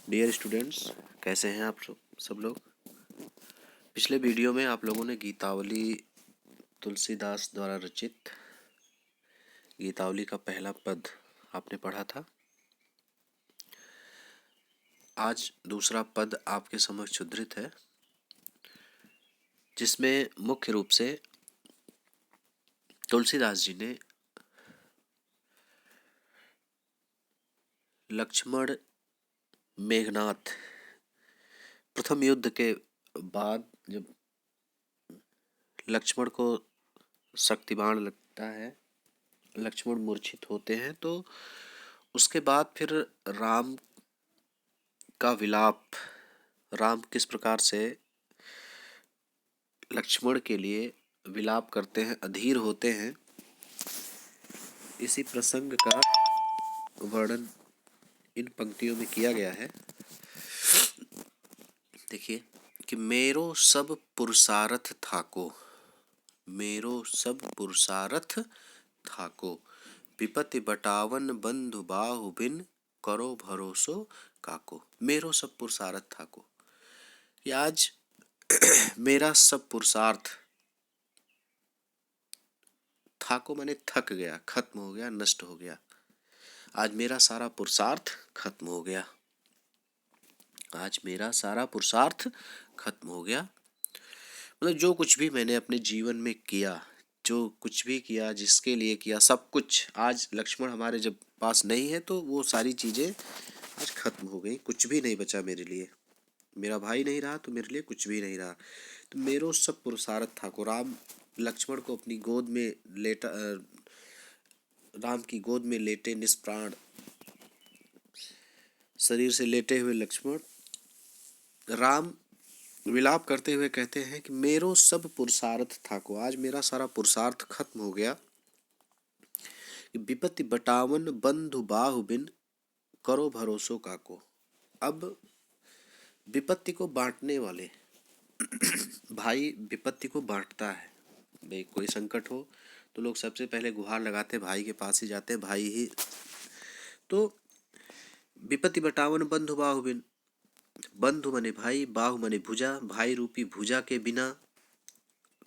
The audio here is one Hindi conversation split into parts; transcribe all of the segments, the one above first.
डियर स्टूडेंट्स, कैसे हैं आप सब लोग। पिछले वीडियो में आप लोगों ने गीतावली तुलसीदास द्वारा रचित गीतावली का पहला पद आपने पढ़ा था। आज दूसरा पद आपके समक्ष उद्धृत है, जिसमें मुख्य रूप से तुलसीदास जी ने लक्ष्मण मेघनाथ प्रथम युद्ध के बाद जब लक्ष्मण को शक्तिबाण लगता है, लक्ष्मण मूर्छित होते हैं, तो उसके बाद फिर राम का विलाप, राम किस प्रकार से लक्ष्मण के लिए विलाप करते हैं, अधीर होते हैं, इसी प्रसंग का वर्णन इन पंक्तियों में किया गया है। देखिए कि मेरो सब पुरुषार्थ थाको, मेरो सब पुरुषार्थ थाको, विपत्ति बटावन बंधु बाहु बिन, करो भरोसो काको। मेरो सब पुरुषार्थ थाको, कि आज मेरा सब पुरुषार्थ, थाको माने थक गया, खत्म हो गया, नष्ट हो गया। आज मेरा सारा पुरुषार्थ खत्म हो गया, आज मेरा सारा पुरुषार्थ खत्म हो गया। मतलब जो कुछ भी मैंने अपने जीवन में किया, जो कुछ भी किया, जिसके लिए किया, सब कुछ आज लक्ष्मण हमारे जब पास नहीं है तो वो सारी चीज़ें आज खत्म हो गई, कुछ भी नहीं बचा मेरे लिए। मेरा भाई नहीं रहा तो मेरे लिए कुछ भी नहीं रहा। तो मेरो सब पुरुषार्थ था को, राम लक्ष्मण को अपनी गोद में लेटा, राम की गोद में लेटे निष्प्राण शरीर से लेटे हुए लक्ष्मण, राम विलाप करते हुए कहते हैं कि मेरो सब पुरुषार्थ था को, आज मेरा सारा पुरुषार्थ खत्म हो गया। विपत्ति बटावन बंधु बाहु बिन, करो भरोसो काको। अब विपत्ति को बांटने वाले भाई विपत्ति को बांटता है। भाई कोई संकट हो तो लोग सबसे पहले गुहार लगाते, भाई के पास ही जाते हैं, भाई ही। तो विपत्ति बटावन बंधु बाहु बिन, बंधु मने भाई, बाहु मने भुजा, भाई रूपी भुजा के बिना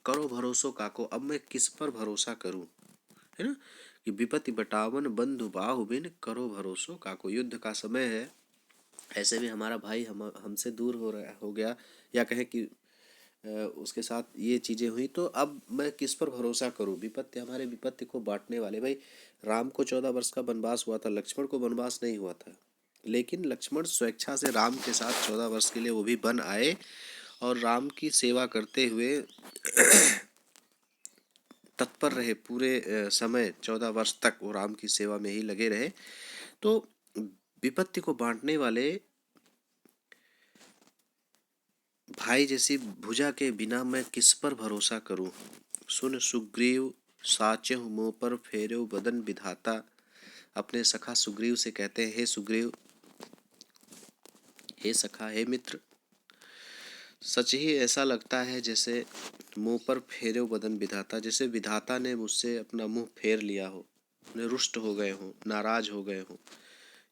करो भरोसो काको, अब मैं किस पर भरोसा करूं, है ना। कि विपत्ति बटावन बंधु बाहु बिन, करो भरोसो काको। युद्ध का समय है, ऐसे भी हमारा भाई हमसे दूर हो गया, या कहें कि उसके साथ ये चीज़ें हुई, तो अब मैं किस पर भरोसा करूं। विपत्ति, हमारे विपत्ति को बांटने वाले भाई। राम को 14 वर्ष का वनवास हुआ था, लक्ष्मण को वनवास नहीं हुआ था, लेकिन लक्ष्मण स्वेच्छा से राम के साथ 14 वर्ष के लिए वो भी वन आए और राम की सेवा करते हुए तत्पर रहे। पूरे समय 14 वर्ष तक वो राम की सेवा में ही लगे रहे। तो विपत्ति को बांटने वाले भाई जैसी भुजा के बिना मैं किस पर भरोसा करूं। सुन सुग्रीव साचहु मोह पर फेर्यो बदन विधाता। अपने सखा सुग्रीव से कहते हैं, हे सुग्रीव, हे सखा, हे मित्र, सच ही ऐसा लगता है जैसे मुंह पर फेर्यो बदन विधाता, जैसे विधाता ने मुझसे अपना मुंह फेर लिया हो, रुष्ट हो गए हो, नाराज हो गए हो,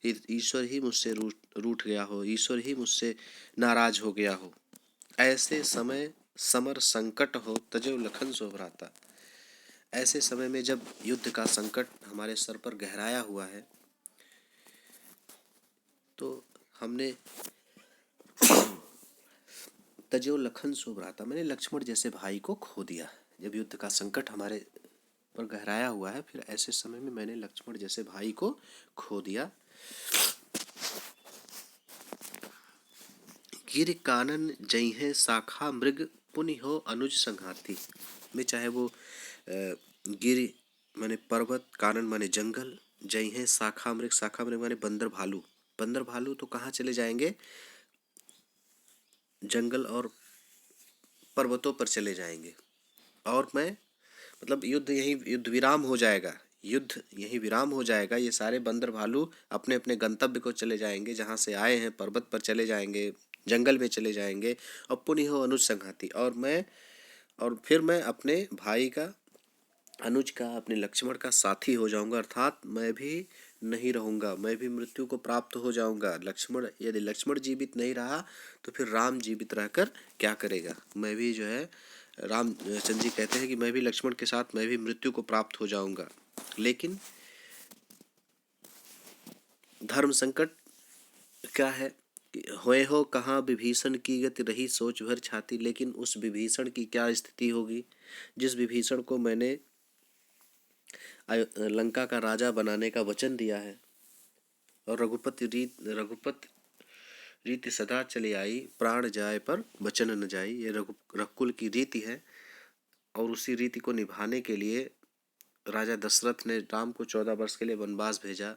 ईश्वर ही मुझसे रूठ गया हो, ईश्वर ही मुझसे नाराज हो गया हो। ऐसे समय समर संकट हो, तजो लखन सो भ्राता। ऐसे समय में जब युद्ध का संकट हमारे सर पर गहराया हुआ है, तो हमने तजो लखन सो भ्राता, मैंने लक्ष्मण जैसे भाई को खो दिया। जब युद्ध का संकट हमारे पर गहराया हुआ है, फिर ऐसे समय में मैंने लक्ष्मण जैसे भाई को खो दिया। गिर कानन जइहे शाखा मृग, पुनि हो अनुज संघाती। में चाहे वो गिर माने पर्वत, कानन माने जंगल, जइहे शाखा मृग, शाखा मृग माने बंदर भालू। बंदर भालू तो कहाँ चले जाएंगे, जंगल और पर्वतों पर चले जाएंगे। और मैं मतलब युद्ध विराम हो जाएगा, युद्ध यही विराम हो जाएगा। ये सारे बंदर भालू अपने अपने गंतव्य को चले जाएंगे, जहाँ से आए हैं, पर्वत पर चले जाएंगे, जंगल में चले जाएंगे। और पुनः हो अनुज संघाती, और फिर मैं अपने भाई का, अनुज का, अपने लक्ष्मण का साथी हो जाऊंगा, अर्थात मैं भी नहीं रहूँगा, मैं भी मृत्यु को प्राप्त हो जाऊँगा। लक्ष्मण, यदि लक्ष्मण जीवित नहीं रहा तो फिर राम जीवित रहकर क्या करेगा। मैं भी जो है, रामचंद्र जी कहते हैं कि मैं भी लक्ष्मण के साथ मैं भी मृत्यु को प्राप्त हो जाऊँगा। लेकिन धर्म संकट क्या है कि होए हो कहाँ विभीषण की गति रही सोच भर छाती। लेकिन उस विभीषण की क्या स्थिति होगी जिस विभीषण को मैंने लंका का राजा बनाने का वचन दिया है। और रघुपति रीति सदा चली आई, प्राण जाए पर वचन न जाई। ये रघुकुल की रीति है और उसी रीति को निभाने के लिए राजा दशरथ ने राम को 14 वर्ष के लिए वनवास भेजा।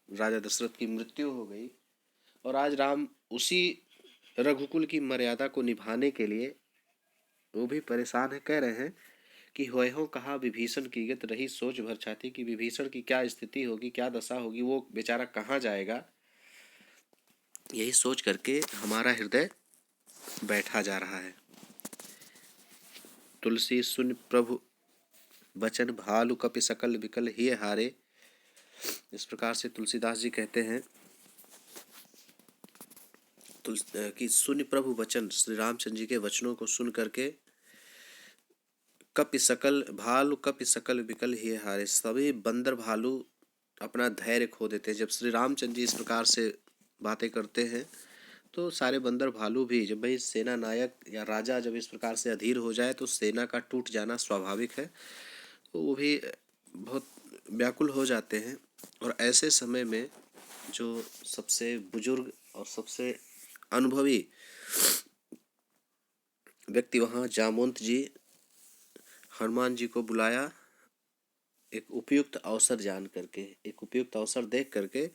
राजा दशरथ की मृत्यु हो गई और आज राम उसी रघुकुल की मर्यादा को निभाने के लिए वो भी परेशान है। कह रहे हैं कि होए हो कहा विभीषण की गत रही सोच भर छाती, कि विभीषण की क्या स्थिति होगी, क्या दशा होगी, वो बेचारा कहाँ जाएगा। यही सोच करके हमारा हृदय बैठा जा रहा है। तुलसी सुन प्रभु बचन, भालु कपि सकल विकल हिय हारे। इस प्रकार से तुलसीदास जी कहते हैं कि सुन प्रभु वचन, श्री रामचंद्र जी के वचनों को सुन करके कपि सकल भालु कपि सकल विकल हिय हारे, सभी बंदर भालू अपना धैर्य खो देते हैं। जब श्री रामचंद्र जी इस प्रकार से बातें करते हैं तो सारे बंदर भालू भी, जब भाई सेना नायक या राजा जब इस प्रकार से अधीर हो जाए तो सेना का टूट जाना स्वाभाविक है, तो वो भी बहुत व्याकुल हो जाते हैं। और ऐसे समय में जो सबसे बुजुर्ग और सबसे अनुभवी व्यक्ति वहाँ जामवंत जी हनुमान जी को बुलाया, एक उपयुक्त अवसर जान करके, एक उपयुक्त अवसर देख करके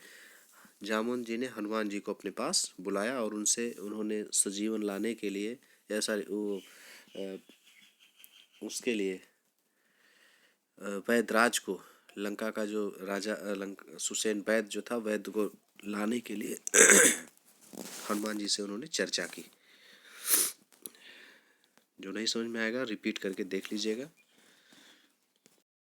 जामवंत जी ने हनुमान जी को अपने पास बुलाया और उन्होंने सजीवन लाने के लिए या सारी वो उसके लिए वैदराज को, लंका का जो राजा सुसेन वैद जो था, वैद को लाने के लिए हनुमान जी से उन्होंने चर्चा की। जो नहीं समझ में आएगा रिपीट करके देख लीजिएगा।